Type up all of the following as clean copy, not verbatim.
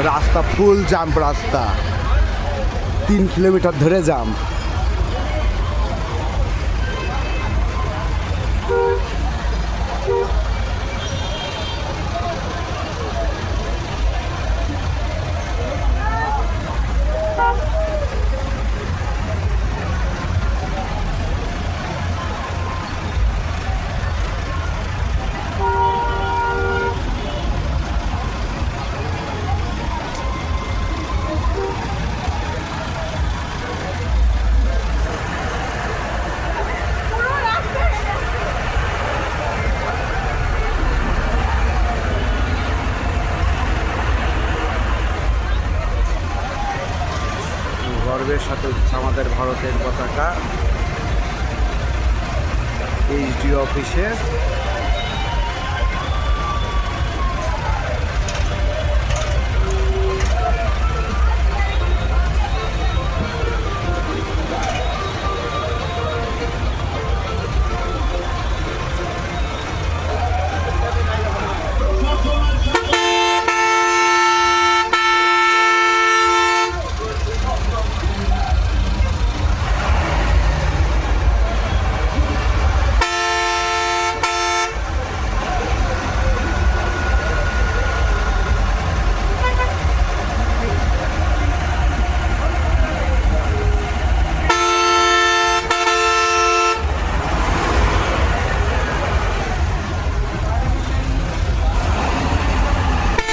রাস্তা ফুল জাম্প, রাস্তা 3 কিলোমিটার ধরে জাম। গর্বের সাথে উঠছে আমাদের ভারতের পতাকা এইচডি অফিসে।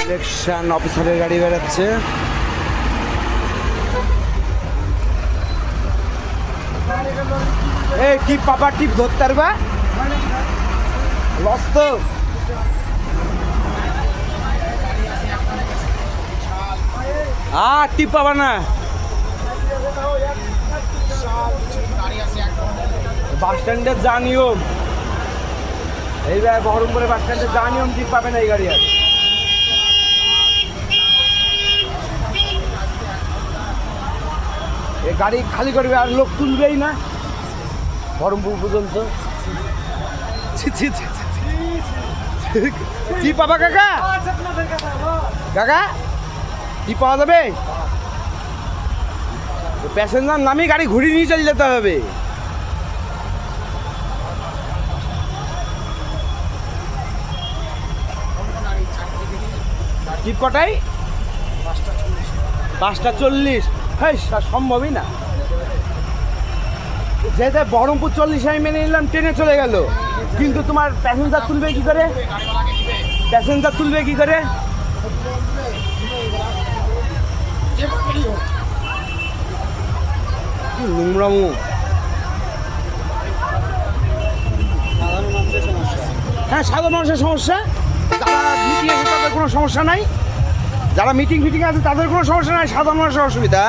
ইলেকশন অফিসারের গাড়ি বেরোচ্ছে। এই টিপ পাপা, টিপ ধরতে পারবা? লস তো টিপ পাবা না। বাস স্ট্যান্ডের যা নিয়ম, এইবার বহরমপুরে বাস স্ট্যান্ডের যা নিয়ম, টিপ পাবে না এই গাড়ি। আর এই গাড়ি খালি করবে আর লোক তুলবেই না বহরমপুর পর্যন্ত। কি পাবা কাকা? কাকা কি পাওয়া যাবে? প্যাসেঞ্জার নামে গাড়ি ঘুরিয়ে নিয়ে চলে যেতে হবে। টিপ কটাই? 5:40। হ্যাঁ, সম্ভবই না। যেতে বহরমপুর 40 আমি মেনে নিলাম, ট্রেনে চলে গেল, কিন্তু তোমার প্যাসেঞ্জার তুলবে কি করে? প্যাসেঞ্জার তুলবে কি করে? নোংরামু। হ্যাঁ, সাধারণ মানুষের সমস্যা। যারা মিটিং আছে তাদের কোনো সমস্যা নাই, যারা মিটিং ফিটিং আছে তাদের কোনো সমস্যা নাই, সাধারণ মানুষের অসুবিধা।